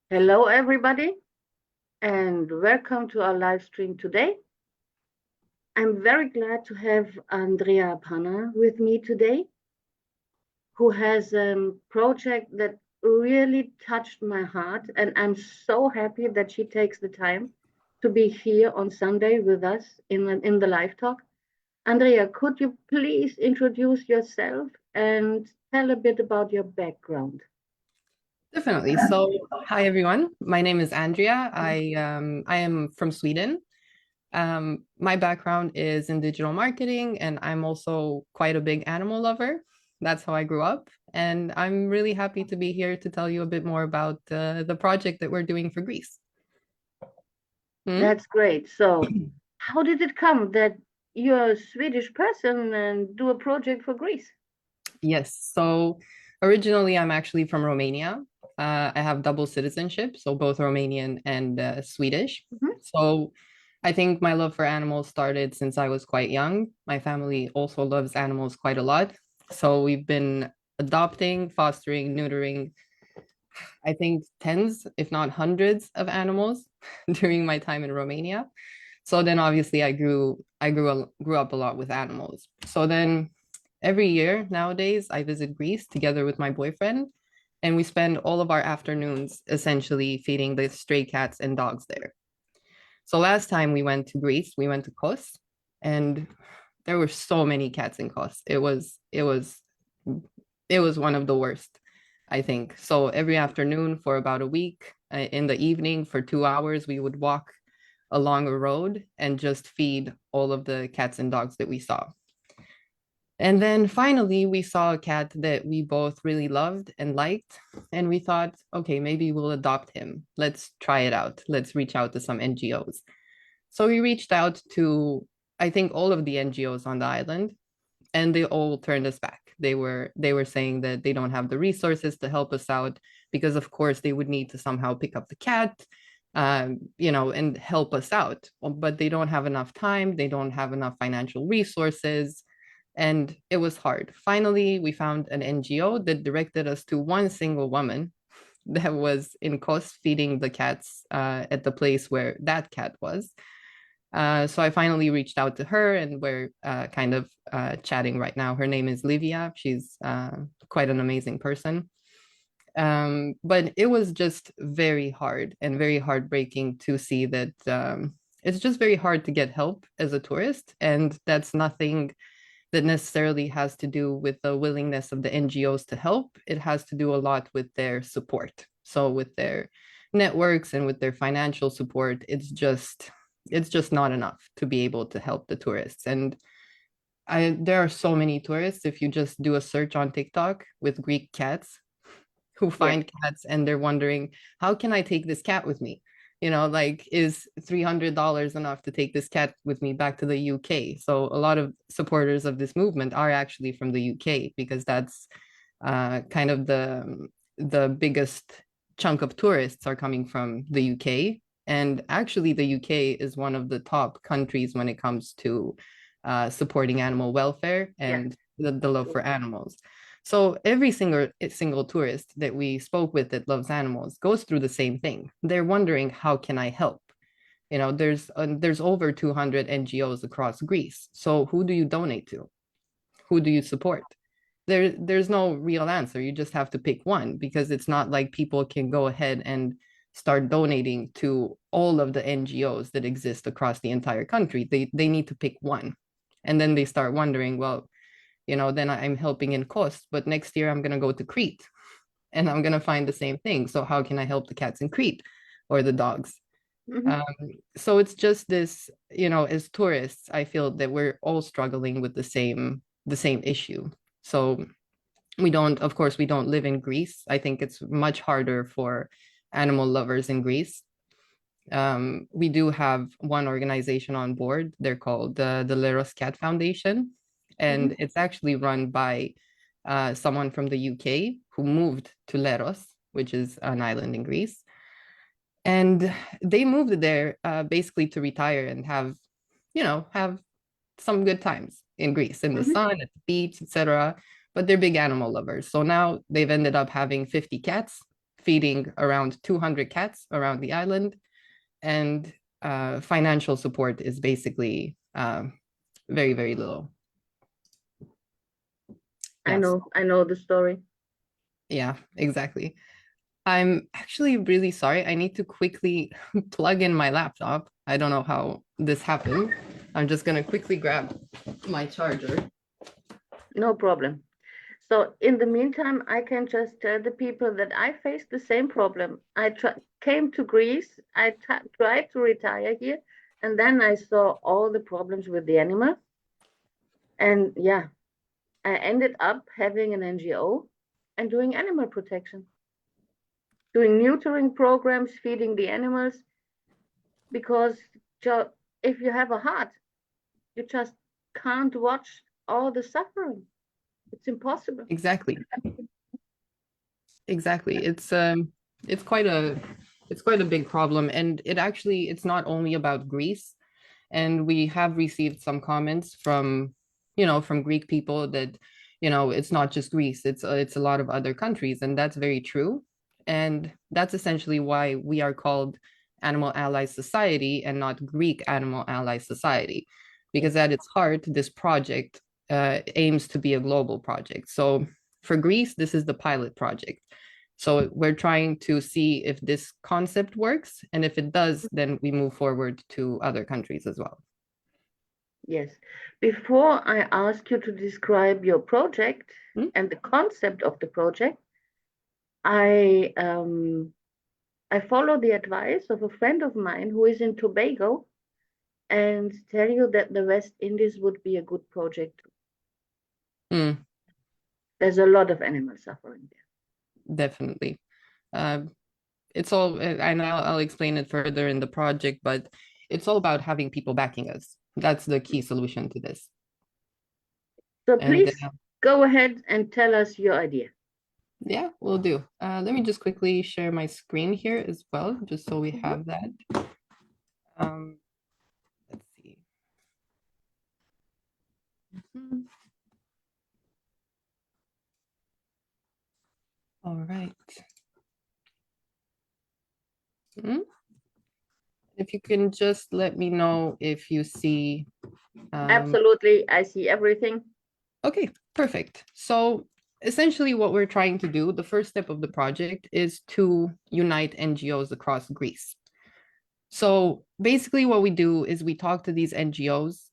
Hello, everybody, and welcome to our live stream today. I'm very glad to have Andrea Panna with me today, who has a project that really touched my heart, and I'm so happy that she takes the time to be here on Sunday with us in the live talk. Andrea, could you please introduce yourself and tell a bit about your background? Definitely. So, hi everyone. My name is Andrea. I am from Sweden. My background is in digital marketing, and I'm also quite a big animal lover. That's how I grew up, and I'm really happy to be here to tell you a bit more about the project that we're doing for Greece. Hmm? That's great. So, how did it come that you're a Swedish person and do a project for Greece? Yes. So, originally, I'm actually from Romania. I have double citizenship, so both Romanian and Swedish. Mhm. So, I think my love for animals started since I was quite young. My family also loves animals quite a lot. So we've been adopting, fostering, neutering, I think tens, if not hundreds of animals during my time in Romania. So then obviously I grew up a lot with animals. So then every year nowadays I visit Greece together with my boyfriend, and we spend all of our afternoons essentially feeding the stray cats and dogs there. So last time we went to Greece, we went to Kos, and there were so many cats in Kos. It was one of the worst, I think. So every afternoon for about a week, in the evening for 2 hours, we would walk along a road and just feed all of the cats and dogs that we saw. And then finally, we saw a cat that we both really loved and liked. And we thought, okay, maybe we'll adopt him. Let's try it out. Let's reach out to some NGOs. So we reached out to, I think, all of the NGOs on the island, and they all turned us back. They were saying that they don't have the resources to help us out because, of course, they would need to somehow pick up the cat, and help us out. But they don't have enough time. They don't have enough financial resources, and it was hard. Finally, we found an NGO that directed us to one single woman that was in Kos feeding the cats at the place where that cat was. So I finally reached out to her, and we're kind of chatting right now. Her name is Livia. She's quite an amazing person. But it was just very hard and very heartbreaking to see that it's just very hard to get help as a tourist. And that's nothing that necessarily has to do with the willingness of the NGOs to help. It has to do a lot with their support. So with their networks and with their financial support, it's just not enough to be able to help the tourists. And there are so many tourists. If you just do a search on TikTok with Greek cats, who Yes. find cats and they're wondering, how can I take this cat with me? Like, is $300 enough to take this cat with me back to the UK? So a lot of supporters of this movement are actually from the UK, because that's kind of the biggest chunk of tourists are coming from the UK. And actually, the UK is one of the top countries when it comes to supporting animal welfare Yes. and the love for animals. So every single tourist that we spoke with that loves animals goes through the same thing. They're wondering, how can I help? There's over 200 NGOs across Greece. So who do you donate to? Who do you support? There's no real answer. You just have to pick one, because it's not like people can go ahead and start donating to all of the NGOs that exist across the entire country. They need to pick one. And then they start wondering, well, then I'm helping in Kos, but next year I'm going to go to Crete and I'm going to find the same thing. So how can I help the cats in Crete or the dogs? Mhm. Um, so it's just this, as tourists, I feel that we're all struggling with the same issue. So of course, we don't live in Greece. I think it's much harder for animal lovers in Greece. We do have one organization on board. They're called the Leros Cat Foundation, Mhm. and it's actually run by someone from the UK who moved to Leros, which is an island in Greece. And they moved there basically to retire and have some good times in Greece, in the Mhm. sun, at the beach, etc. But they're big animal lovers. So now they've ended up having 50 cats, feeding around 200 cats around the island. And financial support is basically very, very little. Yes. I know the story. Yeah, exactly. I'm actually really sorry. I need to quickly plug in my laptop. I don't know how this happened. I'm just gonna quickly grab my charger. No problem. So in the meantime, I can just tell the people that I faced the same problem. Came to Greece, tried to retire here, and then I saw all the problems with the animals. And yeah, I ended up having an NGO and doing animal protection, doing neutering programs, feeding the animals, because if you have a heart, you just can't watch all the suffering. It's impossible. Exactly. Exactly. It's quite a it's quite a big problem. And it's not only about Greece. And we have received some comments from, from Greek people that, it's not just Greece, it's a lot of other countries, and that's very true. And that's essentially why we are called Animal Allies Society and not Greek Animal Allies Society, because at its heart, this project aims to be a global project. So for Greece, this is the pilot project. So we're trying to see if this concept works, and if it does, then we move forward to other countries as well. Yes. Before I ask you to describe your project Hmm? and the concept of the project, I I follow the advice of a friend of mine who is in Tobago and tell you that the West Indies would be a good project. Mm, There's a lot of animal suffering there. definitely. Uh, it's all, and I'll explain it further in the project, but it's all about having people backing us. That's the key solution to this. So And please go ahead and tell us your idea. yeah, we'll do. Let me just quickly share my screen here as well, just so we have that. Um, let's see. Mhm. All right. Mhm. If you can just let me know if you see. Absolutely, I see everything. Okay, perfect. So essentially what we're trying to do, the first step of the project is to unite NGOs across Greece. So basically what we do is we talk to these NGOs,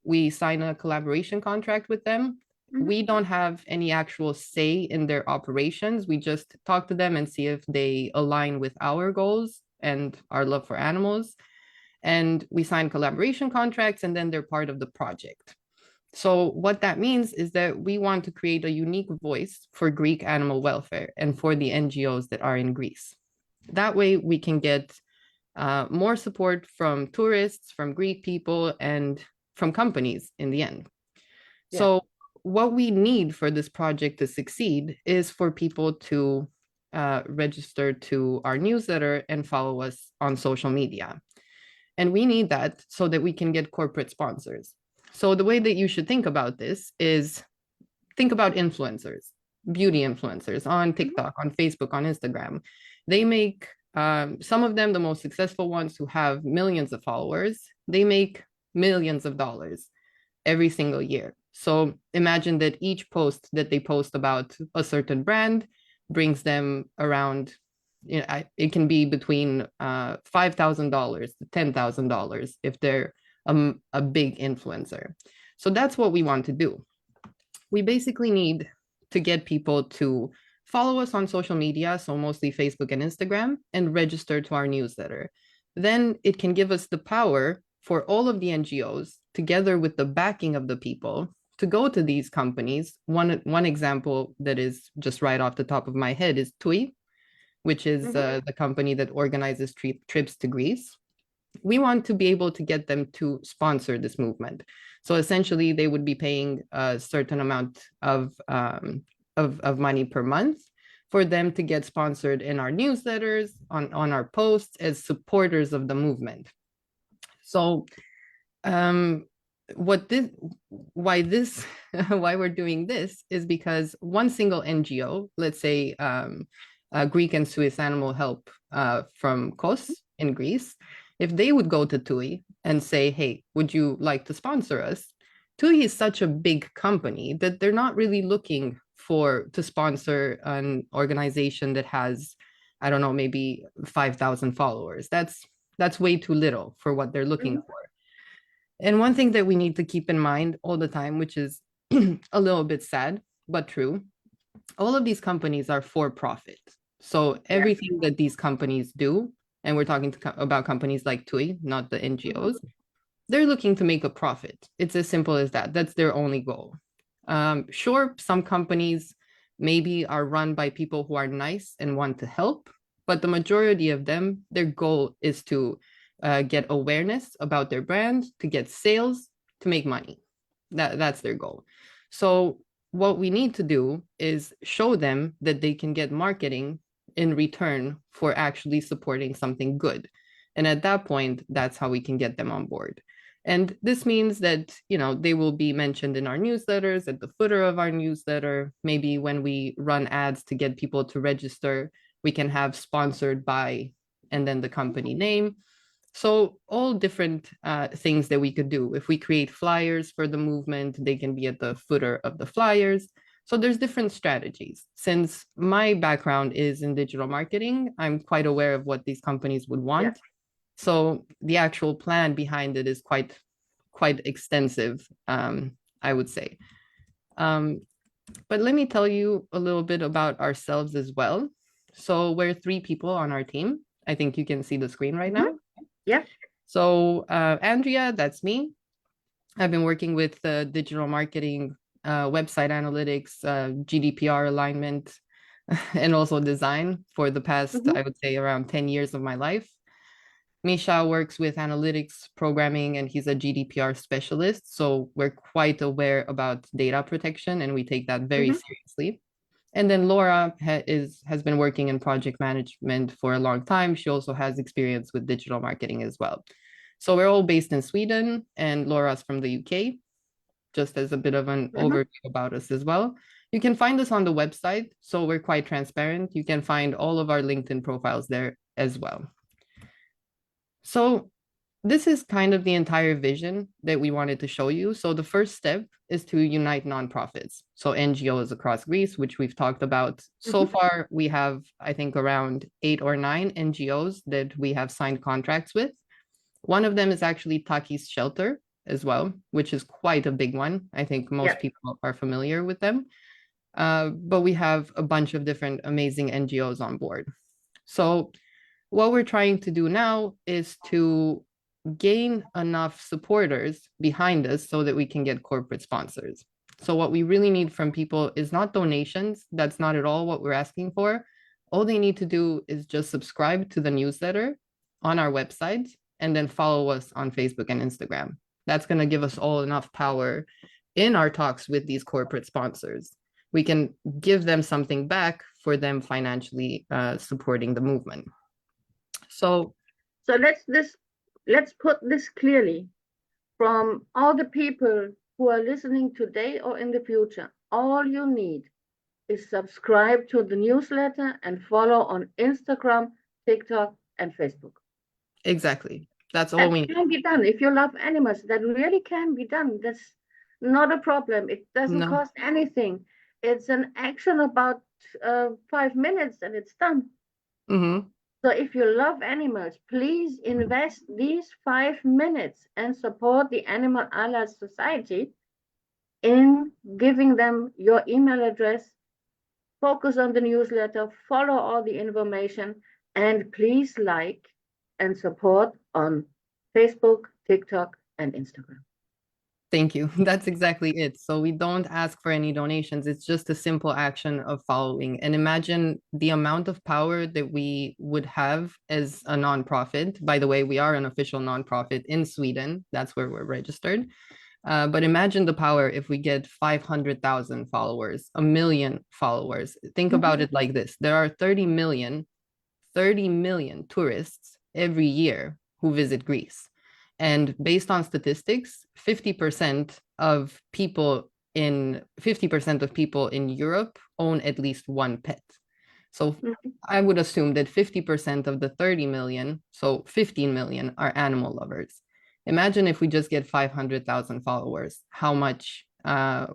we sign a collaboration contract with them. We don't have any actual say in their operations. We just talk to them and see if they align with our goals and our love for animals. And we sign collaboration contracts, and then they're part of the project. So what that means is that we want to create a unique voice for Greek animal welfare and for the NGOs that are in Greece. That way we can get more support from tourists, from Greek people, and from companies in the end. Yeah. So what we need for this project to succeed is for people to register to our newsletter and follow us on social media. And we need that so that we can get corporate sponsors. So the way that you should think about this is think about influencers, beauty influencers on TikTok, on Facebook, on Instagram. They make some of them, the most successful ones who have millions of followers, they make millions of dollars every single year. So imagine that each post that they post about a certain brand brings them around, it can be between $5,000 to $10,000 if they're a big influencer. So that's what we want to do. We basically need to get people to follow us on social media, so mostly Facebook and Instagram, and register to our newsletter. Then it can give us the power for all of the NGOs, together with the backing of the people, to go to these companies. One example that is just right off the top of my head is TUI, which is the company that organizes trips to Greece. We want to be able to get them to sponsor this movement. So essentially, they would be paying a certain amount of money per month for them to get sponsored in our newsletters, on our posts as supporters of the movement. So what this why this why we're doing this is because one single NGO, let's say Greek and Swiss animal help from Kos in Greece, if they would go to TUI and say, hey, would you like to sponsor us? TUI is such a big company that they're not really looking to sponsor an organization that has, I don't know, maybe 5,000 followers. That's way too little for what they're looking for. And one thing that we need to keep in mind all the time, which is a little bit sad, but true, all of these companies are for profit. So everything that these companies do, and we're talking about companies like TUI, not the NGOs, they're looking to make a profit. It's as simple as that. That's their only goal. Sure, some companies maybe are run by people who are nice and want to help, but the majority of them, their goal is to get awareness about their brand, to get sales, to make money. That's their goal. So what we need to do is show them that they can get marketing in return for actually supporting something good. And at that point, that's how we can get them on board. And this means that, they will be mentioned in our newsletters, at the footer of our newsletter. Maybe when we run ads to get people to register, we can have sponsored by, and then the company name. So all different things that we could do. If we create flyers for the movement, they can be at the footer of the flyers. So there's different strategies. Since my background is in digital marketing, I'm quite aware of what these companies would want. Yeah. So the actual plan behind it is quite extensive, I would say. But let me tell you a little bit about ourselves as well. So we're 3 people on our team. I think you can see the screen right now. Yeah. So Andrea, that's me. I've been working with digital marketing, website analytics, GDPR alignment, and also design for the past, I would say, around 10 years of my life. Misha works with analytics programming, and he's a GDPR specialist. So we're quite aware about data protection, and we take that very seriously. And then Laura has been working in project management for a long time. She also has experience with digital marketing as well. So we're all based in Sweden, and Laura's from the UK, just as a bit of an overview about us as well. You can find us on the website, so we're quite transparent. You can find all of our LinkedIn profiles there as well. So this is kind of the entire vision that we wanted to show you. So the first step is to unite nonprofits. So NGOs across Greece, which we've talked about. So far, we have, I think, around 8 or 9 NGOs that we have signed contracts with. One of them is actually Takis Shelter as well, which is quite a big one. I think most people are familiar with them. But we have a bunch of different amazing NGOs on board. So what we're trying to do now is to gain enough supporters behind us so that we can get corporate sponsors. So what we really need from people is not donations. That's not at all what we're asking for. All they need to do is just subscribe to the newsletter on our website and then follow us on Facebook and Instagram. That's going to give us all enough power in our talks with these corporate sponsors. We can give them something back for them financially supporting the movement. So let's put this clearly. From all the people who are listening today or in the future, all you need is subscribe to the newsletter and follow on Instagram, TikTok, and Facebook. Exactly. That's all we need. That can be done. If you love animals, that really can be done. That's not a problem. It doesn't cost anything. It's an action about 5 minutes and it's done. So if you love animals, please invest these 5 minutes and support the Animal Allies Society in giving them your email address, focus on the newsletter, follow all the information, and please like and support on Facebook, TikTok, and Instagram. Thank you. That's exactly it. So we don't ask for any donations. It's just a simple action of following. And imagine the amount of power that we would have as a nonprofit. By the way, we are an official nonprofit in Sweden. That's where we're registered. But imagine the power if we get 500,000 followers, 1 million followers. Think about it like this. There are 30 million tourists every year who visit Greece. And based on statistics, 50% of people in Europe own at least one pet. So I would assume that 50% of the 30 million, so 15 million, are animal lovers. Imagine if we just get 500,000 followers, how much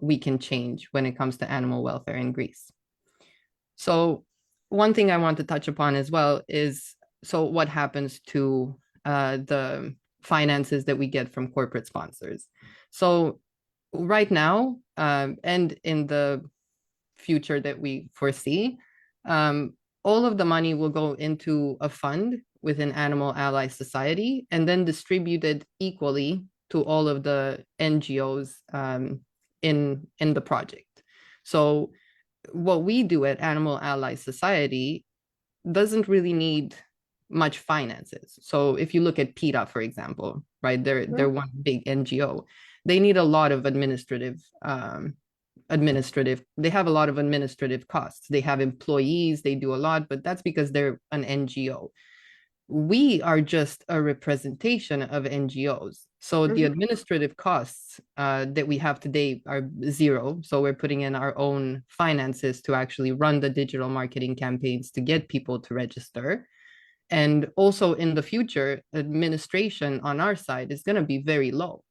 we can change when it comes to animal welfare in Greece. So one thing I want to touch upon as well is, so what happens to the finances that we get from corporate sponsors? So right now, and in the future that we foresee, all of the money will go into a fund within Animal Ally Society and then distributed equally to all of the NGOs in the project. So what we do at Animal Ally Society doesn't really need much finances. So if you look at PETA, for example, right, they're one big NGO. They need a lot of they have a lot of administrative costs. They have employees, they do a lot, but that's because they're an NGO. We are just a representation of NGOs. So the administrative costs that we have today are zero. So we're putting in our own finances to actually run the digital marketing campaigns to get people to register. And also in the future, administration on our side is going to be very low.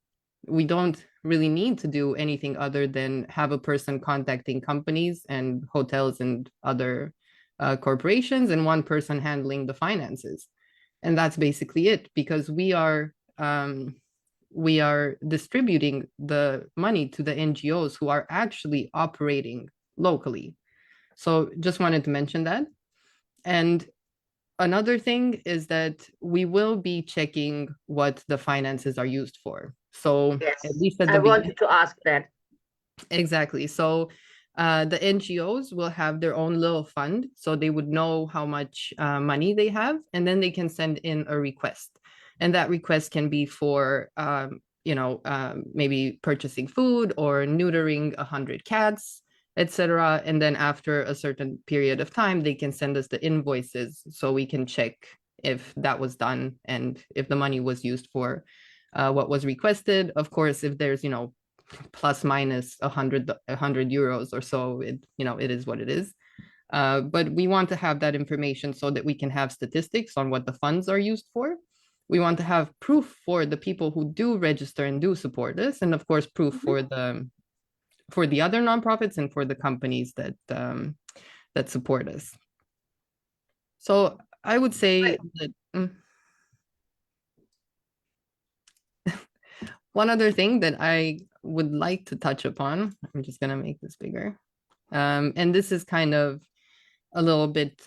We don't really need to do anything other than have a person contacting companies and hotels and other corporations, and one person handling the finances. And that's basically it, because we are distributing the money to the NGOs who are actually operating locally. So just wanted to mention that. And another thing is that we will be checking what the finances are used for. So yes, at least at the I wanted to ask that. Exactly. So the NGOs will have their own little fund, so they would know how much money they have, and then they can send in a request. And that request can be for, maybe purchasing food or neutering 100 cats, etc. And then after a certain period of time, they can send us the invoices so we can check if that was done and if the money was used for what was requested. Of course, if there's, plus minus 100 euros or so, it is what it is. But we want to have that information so that we can have statistics on what the funds are used for. We want to have proof for the people who do register and do support us, and of course proof for the other nonprofits and for the companies that support us. So I would say that one other thing that I would like to touch upon, I'm just going to make this bigger. And this is kind of a little bit,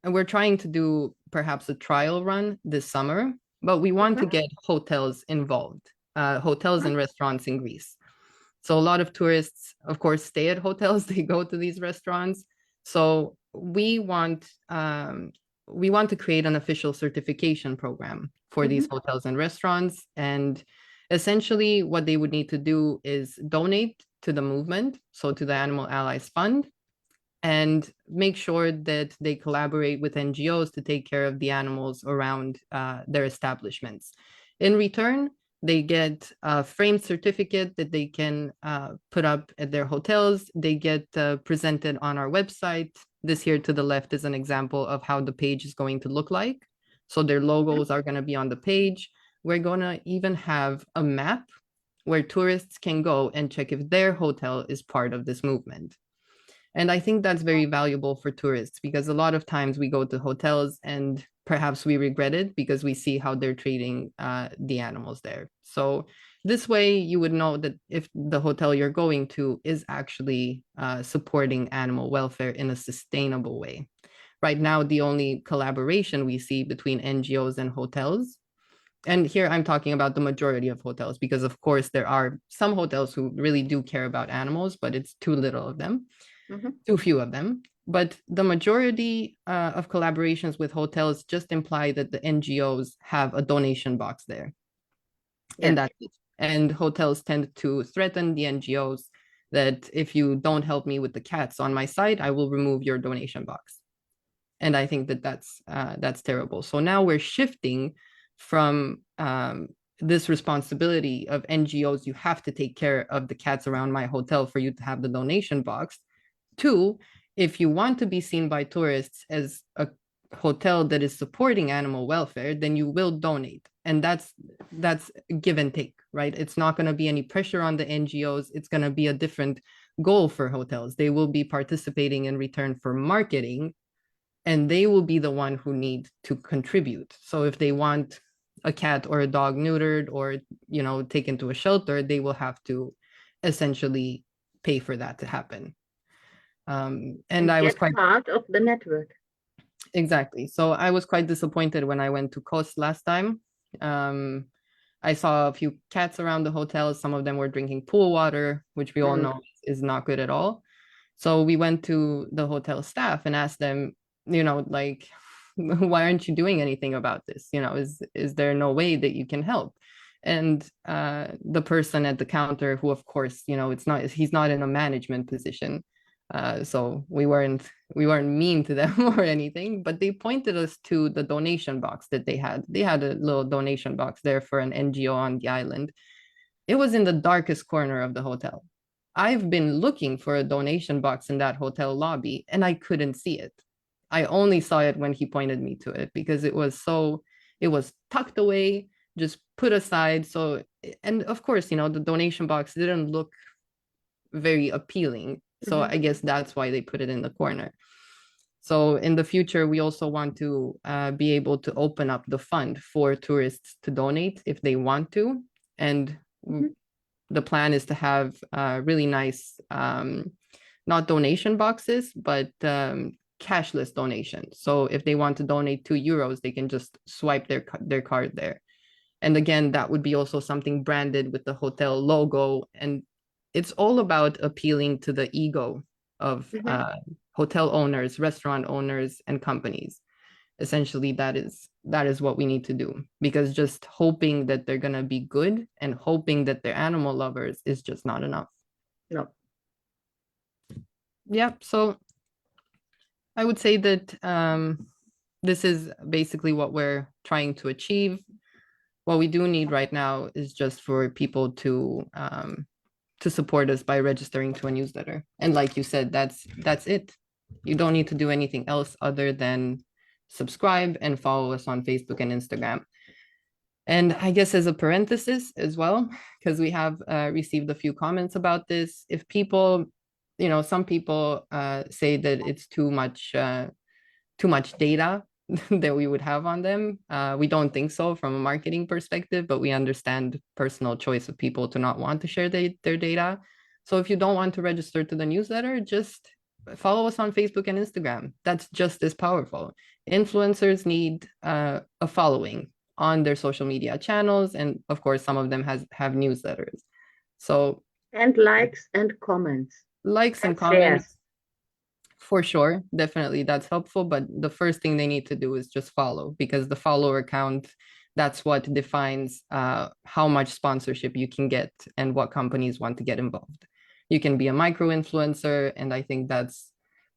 we're trying to do perhaps a trial run this summer, but we want to get hotels involved, hotels and restaurants in Greece. So a lot of tourists, of course, stay at hotels, they go to these restaurants. So we want to create an official certification program for these hotels and restaurants. And essentially what they would need to do is donate to the movement, so to the Animal Allies Fund, and make sure that they collaborate with NGOs to take care of the animals around their establishments. In return, they get a framed certificate that they can put up at their hotels. They get presented on our website. This here to the left is an example of how the page is going to look like. So their logos are going to be on the page. We're going to even have a map where tourists can go and check if their hotel is part of this movement. And I think that's very valuable for tourists, because a lot of times we go to hotels and perhaps we regret it because we see how they're treating the animals there. So this way you would know that if the hotel you're going to is actually supporting animal welfare in a sustainable way. Right now, the only collaboration we see between NGOs and hotels, and here I'm talking about the majority of hotels, because of course there are some hotels who really do care about animals, but it's too little of them. Too few of them. But the majority of collaborations with hotels just imply that the NGOs have a donation box there. And that's it. And hotels tend to threaten the NGOs that if you don't help me with the cats on my site, I will remove your donation box. And I think that that's terrible. So now we're shifting from this responsibility of NGOs, you have to take care of the cats around my hotel for you to have the donation box, to if you want to be seen by tourists as a hotel that is supporting animal welfare, then you will donate. And that's give and take, right? It's not going to be any pressure on the NGOs. It's going to be a different goal for hotels. They will be participating in return for marketing, and they will be the one who need to contribute. So if they want a cat or a dog neutered or, you know, taken to a shelter, they will have to essentially pay for that to happen. And I was get quite part of the network. exactly. So I was quite disappointed when I went to Kos last time. Um, I saw a few cats around the hotel. Some of them were drinking pool water, which we all know is not good at all. So we went to the hotel staff and asked them, you know, like, why aren't you doing anything about this? You know, is there no way that you can help? And the person at the counter, who of course, you know, he's not in a management position. So we weren't mean to them or anything, but they pointed us to the donation box that they had. They had a little donation box there for an NGO on the island. It was in the darkest corner of the hotel. I've been looking for a donation box in that hotel lobby and I couldn't see it. I only saw it when he pointed me to it because it was tucked away, just put aside. So, and of course, you know, the donation box didn't look very appealing. So I guess that's why they put it in the corner. So in the future, we also want to be able to open up the fund for tourists to donate if they want to. And the plan is to have really nice, not donation boxes, but cashless donations. So if they want to donate €2, they can just swipe their card there. And again, that would be also something branded with the hotel logo. And it's all about appealing to the ego of hotel owners, restaurant owners, and companies. Essentially, that is what we need to do, because just hoping that they're going to be good and hoping that they're animal lovers is just not enough. No. Yeah, so I would say that this is basically what we're trying to achieve. What we do need right now is just for people to support us by registering to a newsletter. And like you said, that's it. You don't need to do anything else other than subscribe and follow us on Facebook and Instagram. And I guess as a parenthesis as well, because we have received a few comments about this, if people, you know, some people say that it's too much data that we would have on them. We don't think so from a marketing perspective, but we understand personal choice of people to not want to share their data. So if you don't want to register to the newsletter, just follow us on Facebook and Instagram. That's just as powerful. Influencers need a following on their social media channels, and of course, some of them have newsletters. So and likes and comments. Likes and comments. Shares. For sure, definitely that's helpful. But the first thing they need to do is just follow, because the follower count, that's what defines how much sponsorship you can get and what companies want to get involved. You can be a micro influencer, and I think that's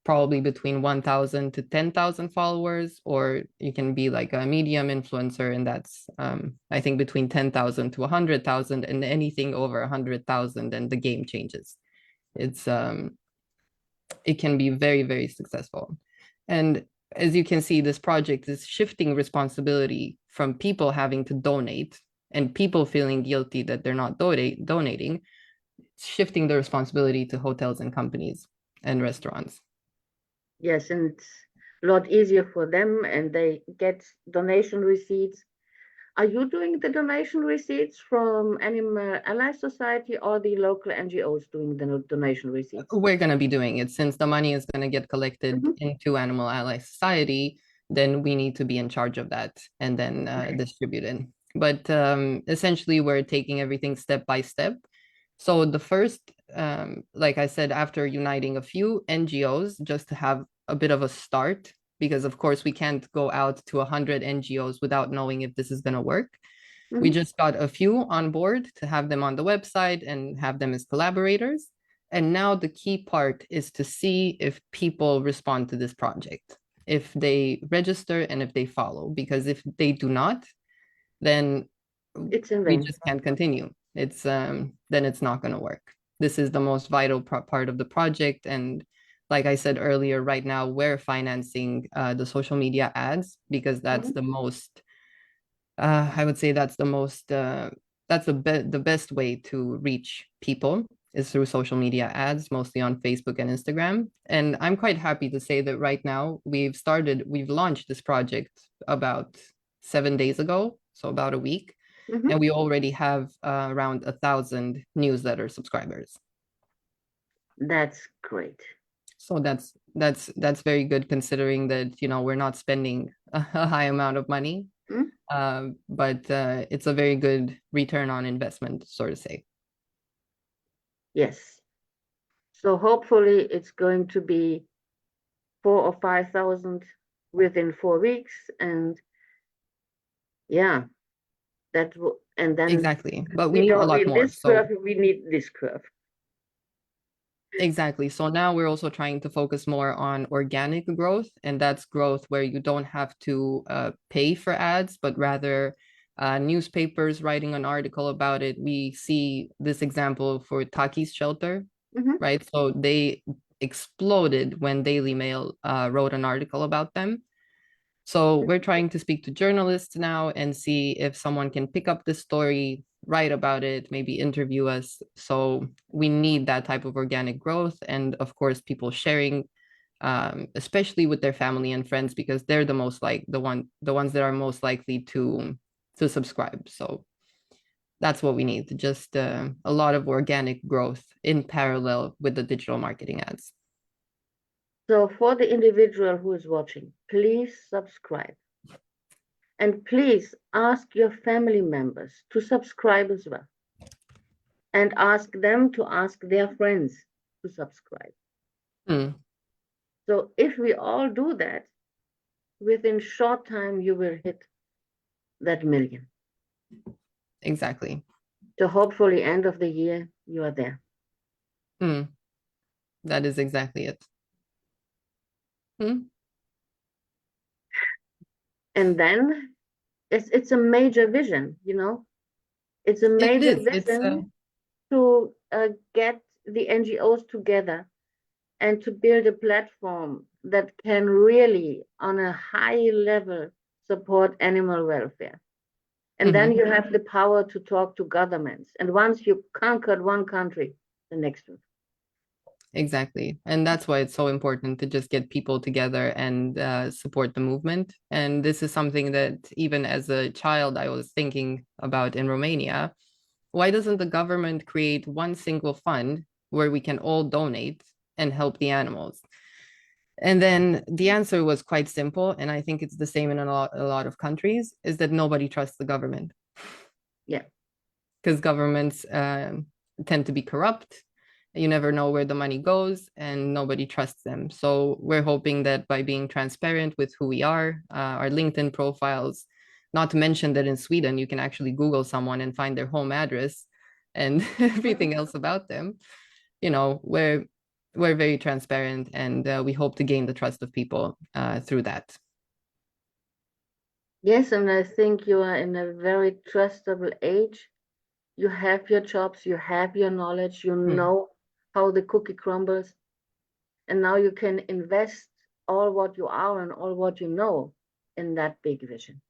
probably between 1,000 to 10,000 followers, or you can be like a medium influencer, and that's I think between 10,000 to 100,000, and anything over 100,000, and the game changes. It can be very, very successful. And as you can see, this project is shifting responsibility from people having to donate and people feeling guilty that they're not donating, shifting the responsibility to hotels and companies and restaurants. Yes, and it's a lot easier for them, and they get donation receipts. Are you doing the donation receipts from Animal Ally Society, or the local NGOs doing the donation receipts? We're going to be doing it. Since the money is going to get collected into Animal Ally Society, then we need to be in charge of that and then distribute it. But essentially, we're taking everything step by step. So the first, like I said, after uniting a few NGOs, just to have a bit of a start, because of course we can't go out to 100 NGOs without knowing if this is going to work. We just got a few on board to have them on the website and have them as collaborators. And now the key part is to see if people respond to this project, if they register and if they follow, because if they do not, then we just can't continue. Then it's not going to work. This is the most vital part of the project. And like I said earlier, right now we're financing the social media ads because that's Mhm. the most, I would say that's the most, that's the best way to reach people is through social media ads, mostly on Facebook and Instagram. And I'm quite happy to say that right now we've launched this project about 7 days ago, so about a week, Mhm. and we already have around 1,000 newsletter subscribers. That's great. So that's very good considering that, we're not spending a high amount of money, Mm? but it's a very good return on investment, so to say. Yes. So hopefully it's going to be 4 or 5 thousand within 4 weeks, and yeah, and then Exactly. But we we need a don't lot need more. this curve, So we need this curve. exactly. So now we're also trying to focus more on organic growth, and that's growth where you don't have to pay for ads, but rather newspapers writing an article about it. We see this example for Taki's shelter, Mhm. right? So they exploded when Daily Mail wrote an article about them. So we're trying to speak to journalists now and see if someone can pick up the story, write about it, maybe interview us. So we need that type of organic growth, and of course, people sharing, especially with their family and friends, because they're the ones that are most likely to subscribe. So that's what we need, just a lot of organic growth in parallel with the digital marketing ads. So for the individual who is watching, please subscribe. And please ask your family members to subscribe as well. And ask them to ask their friends to subscribe. Hmm, So if we all do that, within short time you will hit that million. exactly. So hopefully end of the year you are there. Hmm, that is exactly it. Hmm. And then it's a major vision, you know. It's a It major is. It's vision to get the NGOs together and to build a platform that can really, on a high level, support animal welfare. And then mhm, you have the power to talk to governments. And once you conquered one country, the next one. exactly. And that's why it's so important to just get people together and support the movement. And this is something that even as a child, I was thinking about in Romania. Why doesn't the government create one single fund where we can all donate and help the animals? And then the answer was quite simple, and I think it's the same in a lot of countries, is that nobody trusts the government Yeah. because governments tend to be corrupt. You never know where the money goes, and nobody trusts them. So we're hoping that by being transparent with who we are, our LinkedIn profiles, not to mention that in Sweden you can actually Google someone and find their home address and everything else about them. We're very transparent, and we hope to gain the trust of people through that. Yes, and I think you are in a very trustable age. You have your jobs, you have your knowledge, you Hmm. know how the cookie crumbles, and now you can invest all what you are and all what you know in that big vision.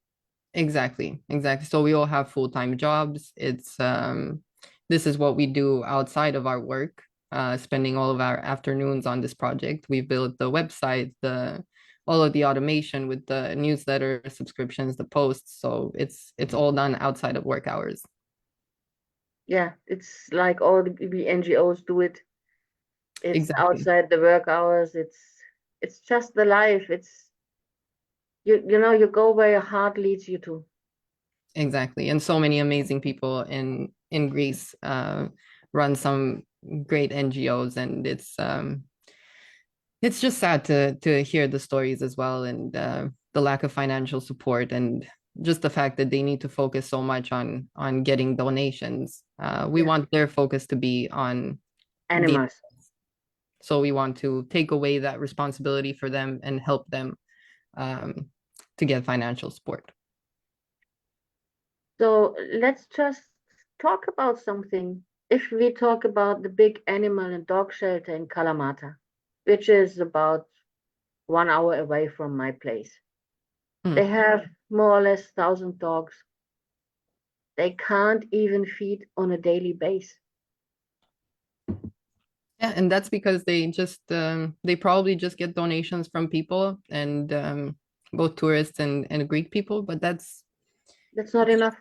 Exactly, exactly. So we all have full-time jobs. This is what we do outside of our work, spending all of our afternoons on this project. We built the website, the all of the automation with the newsletter subscriptions, the posts. So it's all done outside of work hours. Yeah, it's like all the NGOs do it. It's Exactly, outside the work hours. It's just the life. It's you know you go where your heart leads you to. exactly. And so many amazing people in Greece run some great NGOs, and it's just sad to hear the stories as well, and the lack of financial support, and just the fact that they need to focus so much on getting donations. We Yeah, want their focus to be on the, animals. so we want to take away that responsibility for them and help them um, to get financial support. So let's just talk about something. If we talk about the big animal and dog shelter in Kalamata, which is about 1 hour away from my place. Hmm. They have more or less 1,000 dogs. They can't even feed on a daily basis. Yeah, and that's because they probably just get donations from people and both tourists and Greek people, but That's not enough.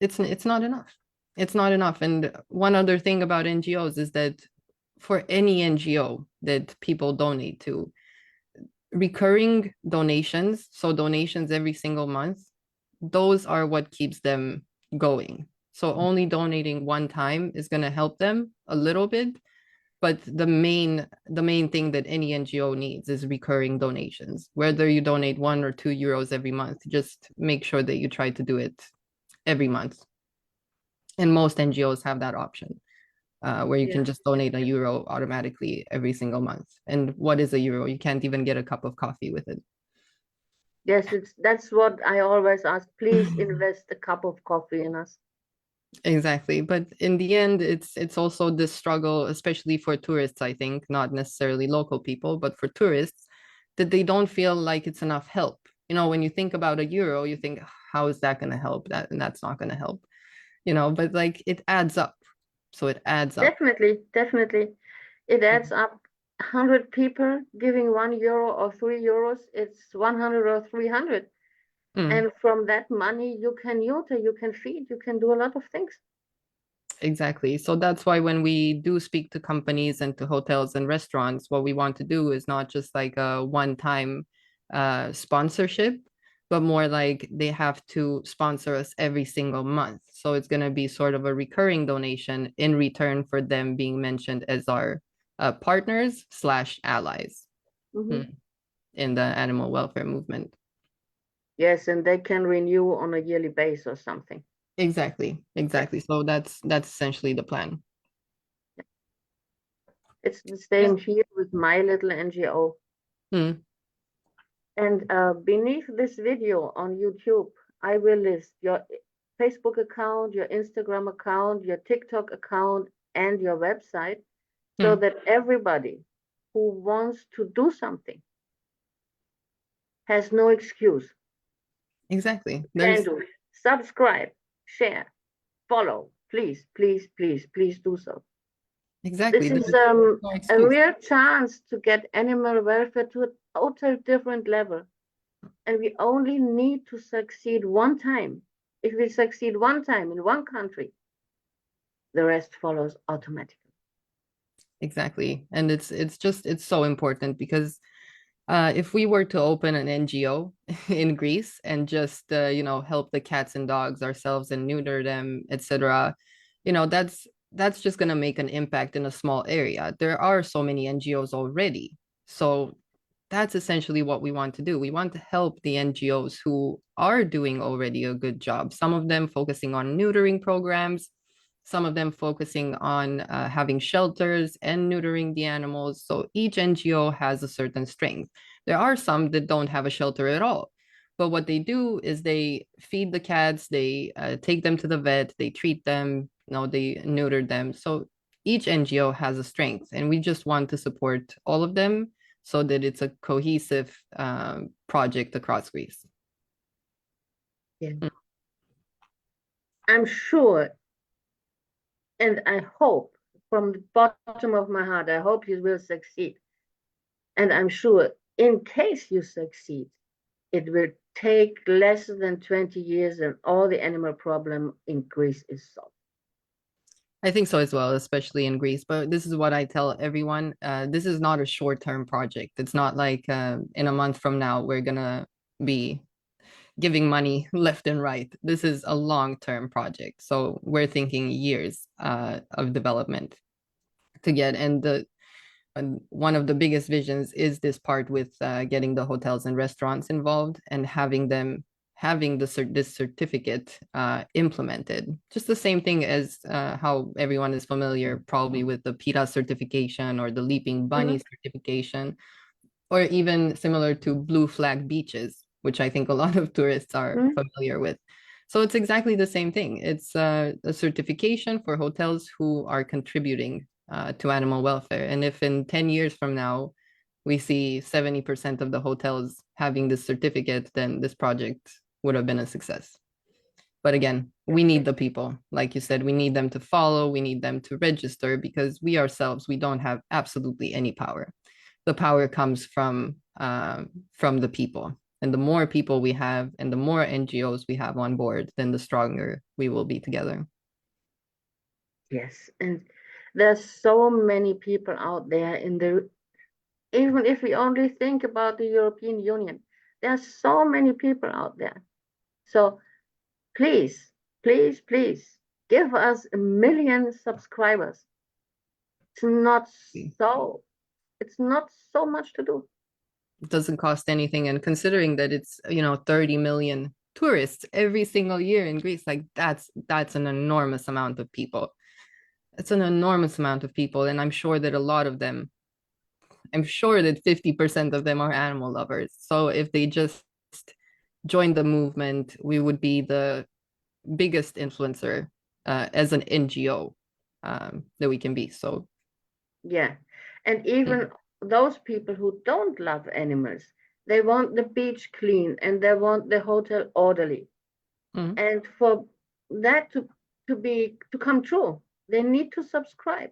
it's not enough. It's not enough. And one other thing about NGOs is that for any NGO that people donate to, recurring donations, so donations every single month, those are what keeps them going. So only donating one time is going to help them a little bit, but the main thing that any NGO needs is recurring donations. Whether you donate 1 or 2 euros every month, just make sure that you try to do it every month. And most NGOs have that option, where you Yeah. can just donate a euro automatically every single month. And what is a euro? You can't even get a cup of coffee with it. Yes, that's what I always ask. Please invest a cup of coffee in us. Exactly. But in the end, it's also this struggle, especially for tourists, I think, not necessarily local people, but for tourists, that they don't feel like it's enough help. When you think about a euro, you think, how is that going to help? And that's not going to help, but like it adds up. So it adds up. Definitely, definitely. It adds up. 100 people giving 1 euro or 3 euros, it's 100 or 300. Mm, And from that money, you can neuter, you can feed, you can do a lot of things. exactly. So that's why when we do speak to companies and to hotels and restaurants, what we want to do is not just like a one-time sponsorship, but more like they have to sponsor us every single month. So it's going to be sort of a recurring donation in return for them being mentioned as our partners slash allies Mhm. in the animal welfare movement. Yes, and they can renew on a yearly basis or something. Exactly, Yes, exactly. So that's essentially the plan. it's the Yeah. same here with my little NGO. Mm, And beneath this video on YouTube, I will list your Facebook account, your Instagram account, your TikTok account, and your website so mm, that everybody who wants to do something has no excuse. exactly. Can There's do it. Subscribe, share, follow. Please, please, please, please do so. exactly This is there's no a excuse. real chance to get animal welfare to a total different level. And we only need to succeed one time. If we succeed one time in one country, the rest follows automatically. Exactly. And it's so important because if we were to open an NGO in Greece and just help the cats and dogs ourselves and neuter them, etc., that's just going to make an impact in a small area. There are so many NGOs already. So that's essentially what we want to do. We want to help the NGOs who are doing already a good job. Some of them focusing on neutering programs, some of them focusing on having shelters and neutering the animals. So each NGO has a certain strength. There are some that don't have a shelter at all. But what they do is they feed the cats, they take them to the vet, they treat them, they neuter them. So each NGO has a strength, and we just want to support all of them so that it's a cohesive project across Greece. Yeah. I'm sure and I hope from the bottom of my heart, I hope you will succeed. And I'm sure in case you succeed, it will take less than 20 years and all the animal problem in Greece is solved. I think so as well, especially in Greece. But this is what I tell everyone. This is not a short-term project. It's not like in a month from now, we're gonna be giving money left and right. This is a long-term project. So we're thinking years of development to get. And one of the biggest visions is this part with getting the hotels and restaurants involved and having this certificate implemented. Just the same thing as how everyone is familiar probably with the PETA certification or the Leaping Bunny Mhm. certification, or even similar to blue flag beaches, which I think a lot of tourists are Mhm. familiar with. So it's exactly the same thing. It's a certification for hotels who are contributing to animal welfare. And if in 10 years from now, we see 70% of the hotels having this certificate, then this project would have been a success. But again, we need the people. Like you said, we need them to follow, we need them to register, because we ourselves, we don't have absolutely any power. The power comes from the people. And the more people we have and the more NGOs we have on board, then the stronger we will be together. Yes, and there's so many people out there even if we only think about the European Union, there's so many people out there. So please, please, please give us 1 million subscribers. It's not so much to do. It doesn't cost anything. And considering that it's, 30 million tourists every single year in Greece, like that's an enormous amount of people. It's an enormous amount of people. And I'm sure that 50% of them are animal lovers. So if they just join the movement, we would be the biggest influencer as an NGO that we can be. So yeah, and even those people who don't love animals, they want the beach clean and they want the hotel orderly. And for that to come true, they need to subscribe.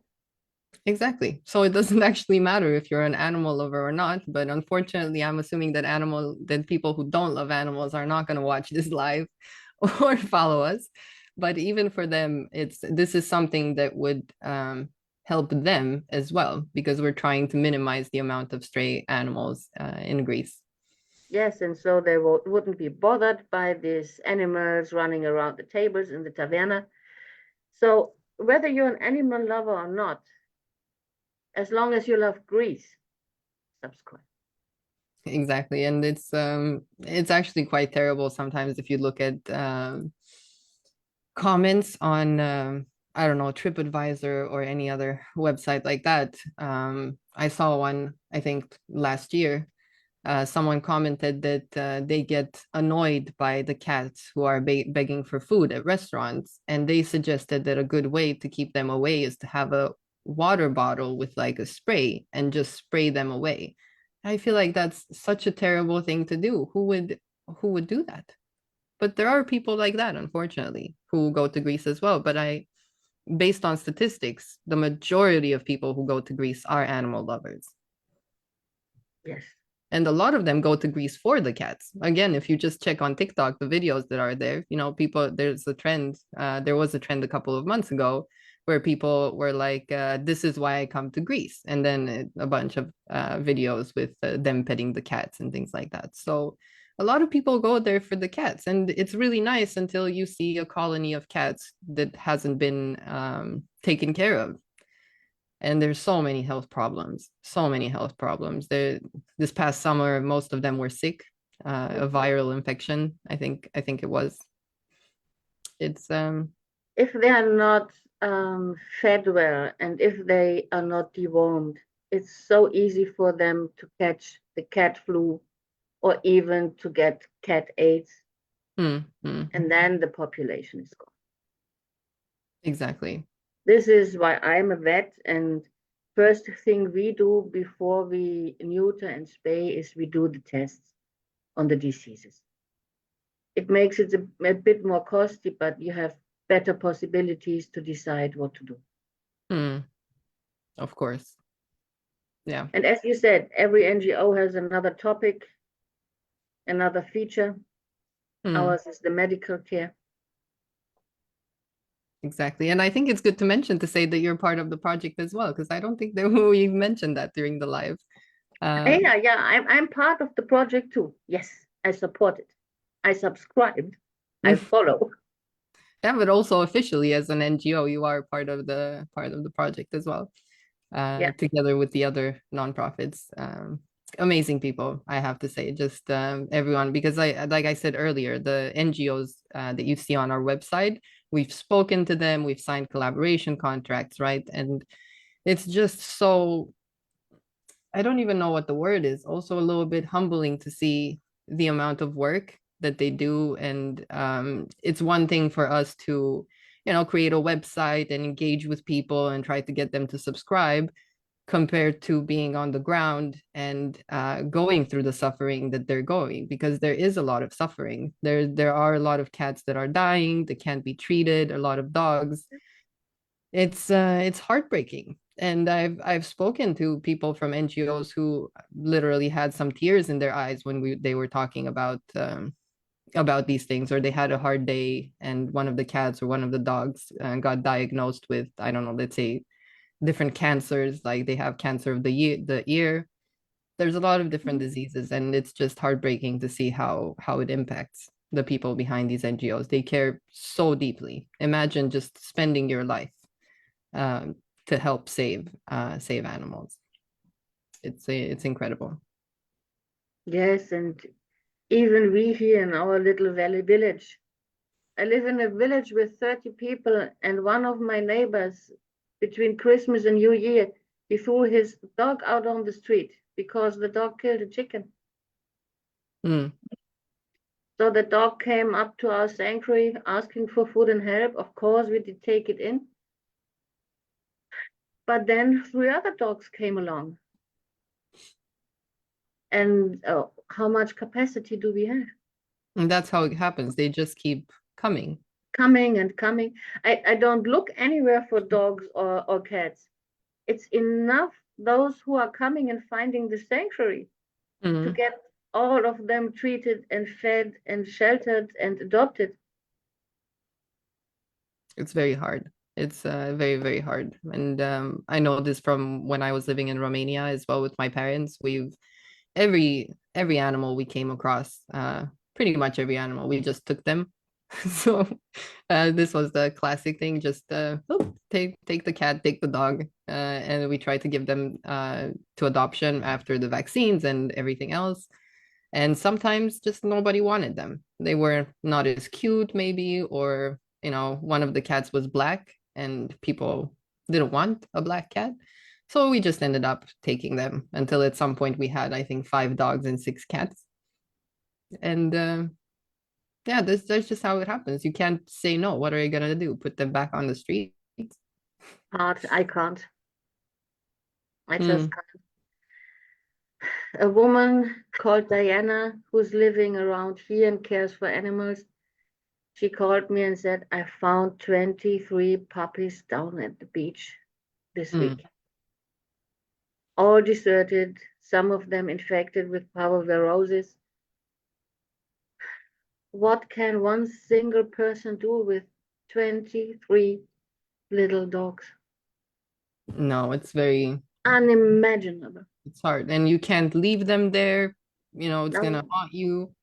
Exactly. So it doesn't actually matter if you're an animal lover or not, but unfortunately, I'm assuming that people who don't love animals are not going to watch this live or follow us. But even for them, this is something that would help them as well, because we're trying to minimize the amount of stray animals in Greece. Yes, and so they wouldn't be bothered by these animals running around the tables in the taverna. So whether you're an animal lover or not, as long as you love Greece, subscribe. Exactly. And it's actually quite terrible sometimes if you look at comments on I don't know, TripAdvisor or any other website like that. I saw one, I think last year. Someone commented that they get annoyed by the cats who are begging for food at restaurants, and they suggested that a good way to keep them away is to have a water bottle with like a spray and just spray them away. I feel like that's such a terrible thing to do. Who would do that? But there are people like that, unfortunately, who go to Greece as well. But based on statistics, the majority of people who go to Greece are animal lovers. Yes. And a lot of them go to Greece for the cats. Again, if you just check on TikTok, the videos that are there, there's a trend. There was a trend a couple of months ago where people were like, this is why I come to Greece. And then a bunch of videos with them petting the cats and things like that. So a lot of people go there for the cats. And it's really nice until you see a colony of cats that hasn't been taken care of. And there's so many health problems. This past summer, most of them were sick, a viral infection. I think it was. It's If they are not fed well and if they are not dewormed, it's so easy for them to catch the cat flu or even to get cat AIDS. And then the population is gone. Exactly. This is why I'm a vet, and first thing we do before we neuter and spay is we do the tests on the diseases. It makes it a bit more costly, but you have better possibilities to decide what to do. Of course. Yeah. And as you said, every NGO has another topic, another feature. Ours is the medical care. Exactly. And I think it's good to say that you're part of the project as well, because I don't think that we mentioned that during the live. I'm part of the project too. Yes, I support it. I subscribed. I follow. Yeah, but also officially as an NGO, you are part of the project as well, together with the other nonprofits. Amazing people, I have to say, just everyone, because like I said earlier, the NGOs that you see on our website, we've spoken to them, we've signed collaboration contracts, right? And it's just so, I don't even know what the word is, also a little bit humbling to see the amount of work that they do. And it's one thing for us to create a website and engage with people and try to get them to subscribe. compared to being on the ground and going through the suffering that they're going, because there is a lot of suffering. There are a lot of cats that are dying, that can't be treated, a lot of dogs. It's heartbreaking. And I've spoken to people from NGOs who literally had some tears in their eyes when they were talking about these things, or they had a hard day and one of the cats or one of the dogs got diagnosed with, I don't know, let's say different cancers, like they have cancer of the ear. There's a lot of different diseases, and it's just heartbreaking to see how it impacts the people behind these NGOs. They care so deeply. Imagine just spending your life um, to help save animals. It's incredible. Yes, and even we here in our little valley village. I live in a village with 30 people, and one of my neighbors, between Christmas and New Year, he threw his dog out on the street because the dog killed a chicken. Mm. So the dog came up to our sanctuary asking for food and help. Of course, we did take it in. But then three other dogs came along. And how much capacity do we have? And that's how it happens. They just keep coming. Coming and coming. I don't look anywhere for dogs or cats. It's enough those who are coming and finding the sanctuary to Mm. get all of them treated and fed and sheltered and adopted. It's very hard. It's very, very hard. And I know this from when I was living in Romania as well with my parents. We've every animal we came across, pretty much every animal, we just took them. So this was the classic thing, just oh, take the cat, take the dog, and we tried to give them to adoption after the vaccines and everything else. And sometimes just nobody wanted them. They were not as cute, maybe, or one of the cats was black and people didn't want a black cat. So we just ended up taking them until at some point we had, I think, 5 dogs and 6 cats. And yeah, that's just how it happens. You can't say no. What are you gonna do? Put them back on the street? Hard. I can't. I just Mm. can't. A woman called Diana, who's living around here and cares for animals, she called me and said, I found 23 puppies down at the beach this Mm. week. All deserted, some of them infected with parvovirosis. What can one single person do with 23 little dogs? No, Unimaginable. it's hard, and you can't leave them there. It's gonna No. haunt you,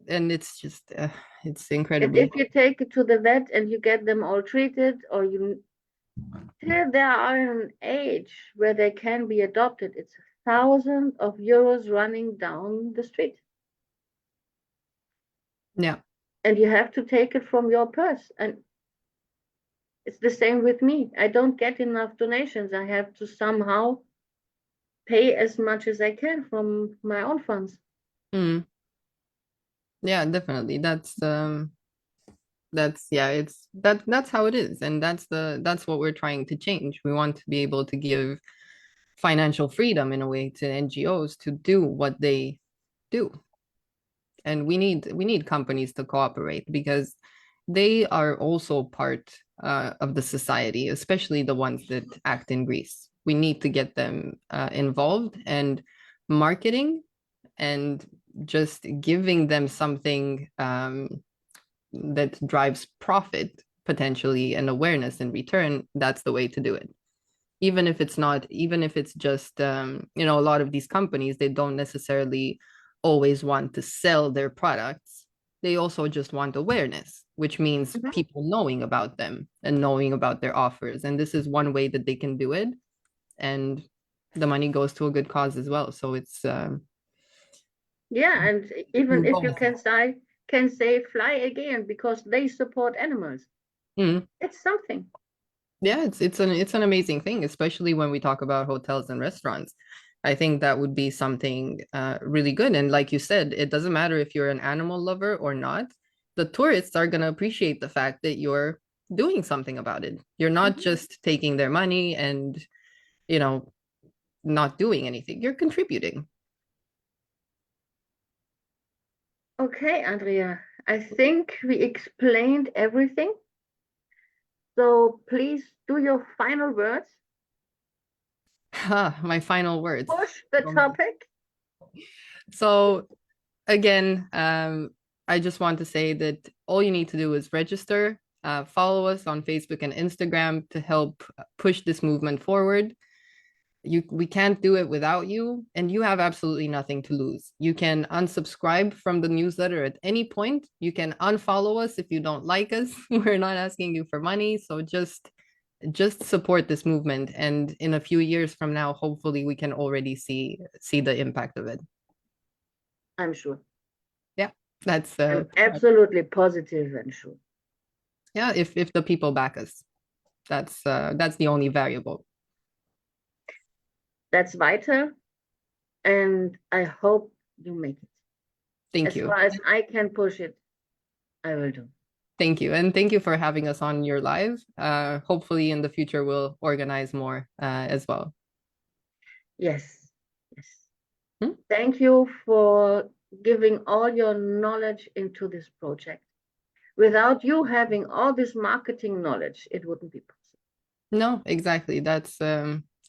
and it's just it's And incredibly. if you take it to the vet and you get them all treated, or you till they are an age where they can be adopted, it's thousands of euros running down the street. Yeah. And you have to take it from your purse. And it's the same with me. I don't get enough donations. I have to somehow pay as much as I can from my own funds. Mm. Yeah, definitely. That's yeah, that's how it is, and that's what we're trying to change. We want to be able to give financial freedom in a way to NGOs to do what they do. And we need companies to cooperate, because they are also part of the society, especially the ones that act in Greece. We need to get them involved, and marketing and just giving them something that drives profit potentially and awareness in return. That's the way to do it. Even if it's just a lot of these companies, they don't necessarily always want to sell their products. They also just want awareness, which means Mhm. people knowing about them and knowing about their offers, and this is one way that they can do it, and the money goes to a good cause as well. So it's Yeah, and even if you both. can say fly again because they support animals, Mm. it's something. Yeah, it's an amazing thing, especially when we talk about hotels and restaurants. I think that would be something really good. And like you said, it doesn't matter if you're an animal lover or not. The tourists are going to appreciate the fact that you're doing something about it. You're not Mhm. just taking their money and, you know, not doing anything. You're contributing. Okay, Andrea, I think we explained everything. So please do your final words. My final words. Push the topic. So again, I just want to say that all you need to do is register, follow us on Facebook and Instagram to help push this movement forward. We can't do it without you, and you have absolutely nothing to lose. You can unsubscribe from the newsletter at any point. You can unfollow us if you don't like us. We're not asking you for money, so just support this movement, and in a few years from now, hopefully we can already see the impact of it. I'm sure. Yeah, that's I'm absolutely positive and sure. Yeah, if the people back us, that's the only variable. That's vital, and I hope you make it. Thank As you. far as I can push it, I will do. Thank you. And thank you for having us on your live. Hopefully in the future we'll organize more as well. Yes, yes. Hmm? Thank you for giving all your knowledge into this project. Without you having all this marketing knowledge, it wouldn't be possible. No, exactly.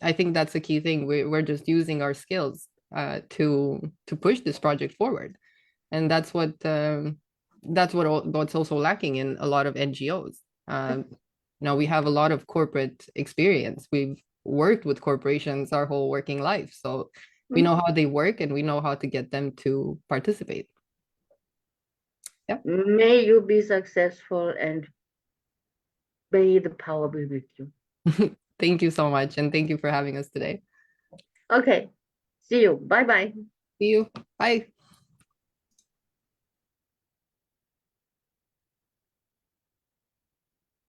I think that's a key thing. We're just using our skills to push this project forward. And what's also lacking in a lot of NGOs. Now we have a lot of corporate experience. We've worked with corporations our whole working life, so we know how they work and we know how to get them to participate. Yeah. May you be successful and may the power be with you. Thank you so much, and thank you for having us today. Okay. See you. Bye bye. See you. Bye.